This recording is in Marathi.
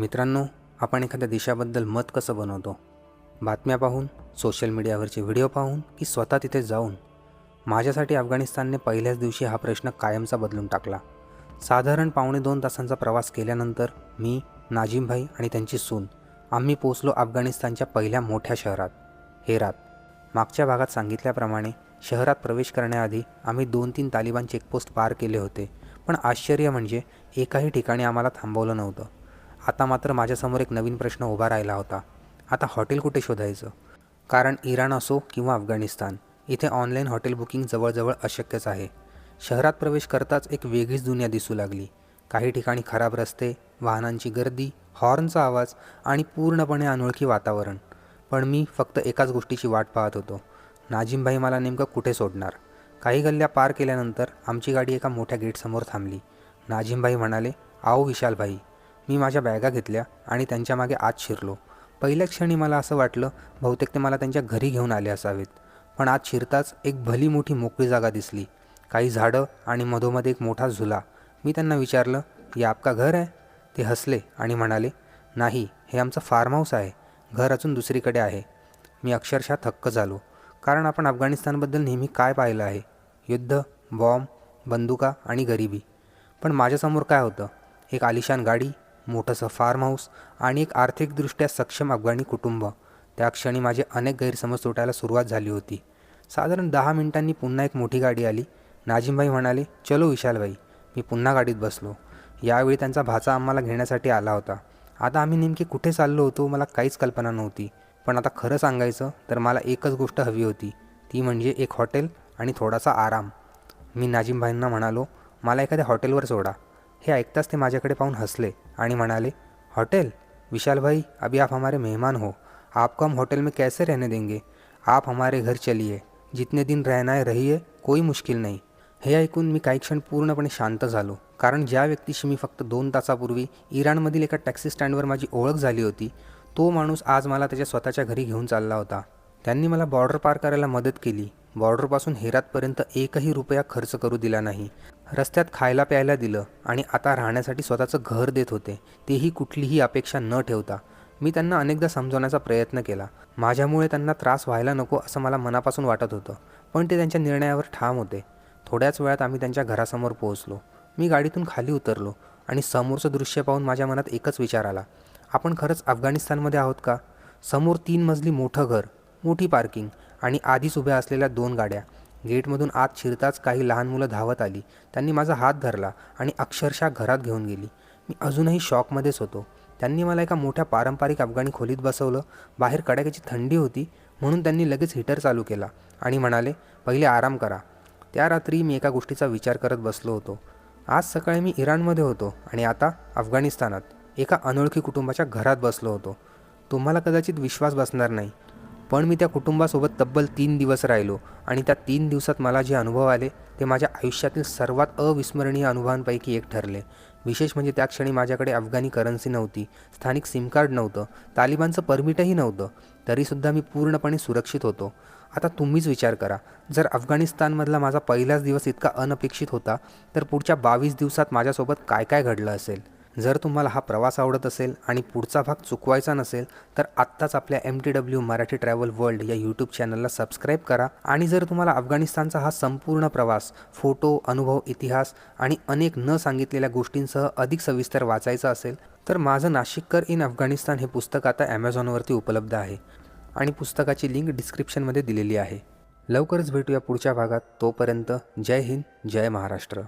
मित्रांनो, आपण एखाद्या देशाबद्दल मत कसं बनवतो? बातम्या पाहून, सोशल मीडियावरचे व्हिडिओ पाहून की स्वतः तिथे जाऊन? माझ्यासाठी अफगाणिस्तानने पहिल्याच दिवशी हा प्रश्न कायमचा बदलून टाकला. साधारण 2.5 तासांचा प्रवास केल्यानंतर मी, नाजिम भाई आणि त्यांची सून आम्ही पोचलो अफगाणिस्तानच्या पहिल्या मोठ्या शहरात, हेरात. मागच्या भागात सांगितल्याप्रमाणे शहरात प्रवेश करण्याआधी आम्ही 2-3 तालिबान चेकपोस्ट पार केले होते, पण आश्चर्य म्हणजे एकाही ठिकाणी आम्हाला थांबवलं नव्हतं. आता मात्र माझ्यासमोर एक नवीन प्रश्न उभा राहिला होता. आता हॉटेल कुठे शोधायचं? कारण इराण असो किंवा अफगाणिस्तान, इथे ऑनलाईन हॉटेल बुकिंग जवळजवळ अशक्यच आहे. शहरात प्रवेश करताच एक वेगळीच दुनिया दिसू लागली. काही ठिकाणी खराब रस्ते, वाहनांची गर्दी, हॉर्नचा आवाज आणि पूर्णपणे अनोळखी वातावरण. पण मी फक्त एकाच गोष्टीची वाट पाहत होतो. नाजिम भाई मला नेमकं कुठे सोडणार? काही गल्ल्या पार केल्यानंतर आमची गाडी एका मोठ्या गेटसमोर थांबली. नाजिम भाई म्हणाले, आओ विशाल भाई. मी माझ्या बॅगा घेतल्या आणि त्यांच्या मागे आत शिरलो. पहिल्या क्षणी मला असं वाटलं बहुतेक ते मला त्यांच्या घरी घेऊन आले असावेत. पण आत शिरताच एक भली मोठी मोकळी जागा दिसली. काही झाडं आणि मधोमध एक मोठा झुला. मी त्यांना विचारलं, ये आपका घर आहे? ते हसले आणि म्हणाले, नाही, हे आमचं फार्म हाऊस आहे. घर अजून दुसरीकडे आहे. मी अक्षरशः थक्क झालो. कारण आपण अफगाणिस्तानबद्दल नेहमी काय पाहिलं आहे? युद्ध, बॉम्ब, बंदुका आणि गरिबी. पण माझ्यासमोर काय होतं? एक आलिशान गाडी, मोठंसं फार्म हाऊस आणि एक आर्थिकदृष्ट्या सक्षम अफगाणी कुटुंब. त्या क्षणी माझे अनेक गैरसमज सुटायला सुरुवात झाली होती. साधारण 10 मिनिटांनी पुन्हा एक मोठी गाडी आली. नाजिमभाई म्हणाले, चलो विशालभाई. मी पुन्हा गाडीत बसलो. यावेळी त्यांचा भाचा आम्हाला घेण्यासाठी आला होता. आता आम्ही नेमके कुठे चाललो होतो मला काहीच कल्पना नव्हती. पण आता खरं सांगायचं तर मला एकच गोष्ट हवी होती, ती म्हणजे एक हॉटेल आणि थोडासा आराम. मी नाजिमभाईंना म्हणालो, मला एखाद्या हॉटेलवर सोडा. हे ऐकताच ते माझ्याकडे पाहून हसले आणि म्हणाले, हॉटेल? विशाल भाई, अभी आप हमारे मेहमान हो. आपको हम होटल में कैसे रहने देंगे? आप हमारे घर चलिए. जितने दिन रहना है रहिए, कोई मुश्किल नाही. हे ऐकून मी काही क्षण पूर्णपणे शांत झालो. कारण ज्या व्यक्तीशी मी फक्त 2 तासापूर्वी इराणमधील एका टॅक्सी स्टँडवर माझी ओळख झाली होती, तो माणूस आज मला त्याच्या स्वतःच्या घरी घेऊन चालला होता. त्यांनी मला बॉर्डर पार करायला मदत केली. बॉर्डरपासून हेरातपर्यंत एकही रुपया खर्च करू दिला नाही. रस्त्यात खायला प्यायला दिलं आणि आता राहण्यासाठी स्वतःचं घर देत होते, तेही कुठलीही अपेक्षा न ठेवता. मी त्यांना अनेकदा समजवण्याचा प्रयत्न केला. माझ्यामुळे त्यांना त्रास व्हायला नको असं मला मनापासून वाटत होतं, पण ते त्यांच्या निर्णयावर ठाम होते. थोड्याच वेळात आम्ही त्यांच्या घरासमोर पोहोचलो. मी गाडीतून खाली उतरलो आणि समोरचं दृश्य पाहून माझ्या मनात एकच विचार आला, आपण खरंच अफगाणिस्तानमध्ये आहोत का? समोर 3 मजली मोठं घर, मोठी पार्किंग आणि आधीच उभ्या असलेल्या 2 गाड्या. गेटमधून आत शिरताच काही लहान मुलं धावत आली. त्यांनी माझा हात धरला आणि अक्षरशः घरात घेऊन गेली. मी अजूनही शॉकमध्येच होतो. त्यांनी मला एका मोठ्या पारंपरिक अफगाणी खोलीत बसवलं. बाहेर कडाक्याची थंडी होती, म्हणून त्यांनी लगेच हीटर चालू केला आणि म्हणाले, पहिले आराम करा. त्या रात्री मी एका गोष्टीचा विचार करत बसलो होतो. आज सकाळी मी इराणमध्ये होतो आणि आता अफगाणिस्तानात एका अनोळखी कुटुंबाच्या घरात बसलो होतो. तुम्हाला कदाचित विश्वास बसणार नाही, पण मी त्या कुटुंबासोबत तब्बल 3 दिवस राहिलो आणि त्या 3 दिवसात मला जे अनुभव आले ते माझ्या आयुष्यातील सर्वात अविस्मरणीय अनुभवांपैकी एक ठरले. विशेष म्हणजे त्या क्षणी माझ्याकडे अफगाणी करन्सी नव्हती, स्थानिक सिम कार्ड नव्हतं, तालिबानचं परमिटही नव्हतं, तरीसुद्धा मी पूर्णपणे सुरक्षित होतो. आता तुम्हीच विचार करा, जर अफगाणिस्तानमधला माझा पहिलाच दिवस इतका अनपेक्षित होता, तर पुढच्या 22 दिवसात माझ्यासोबत काय काय घडलं असेल? जर तुम्हाला हा प्रवास आवडत असेल आणि पुढचा भाग चुकवायचा नसेल, तर आत्ताच आपल्या MTW मराठी ट्रॅव्हल वर्ल्ड या यूट्यूब चॅनलला सबस्क्राईब करा. आणि जर तुम्हाला अफगाणिस्तानचा हा संपूर्ण प्रवास, फोटो, अनुभव, इतिहास आणि अनेक न सांगितलेल्या गोष्टींसह अधिक सविस्तर वाचायचा असेल, तर माझं नाशिककर इन अफगाणिस्तान हे पुस्तक आता ॲमेझॉनवरती उपलब्ध आहे आणि पुस्तकाची लिंक डिस्क्रिप्शनमध्ये दिलेली आहे. लवकरच भेटूया पुढच्या भागात. तोपर्यंत जय हिंद, जय महाराष्ट्र.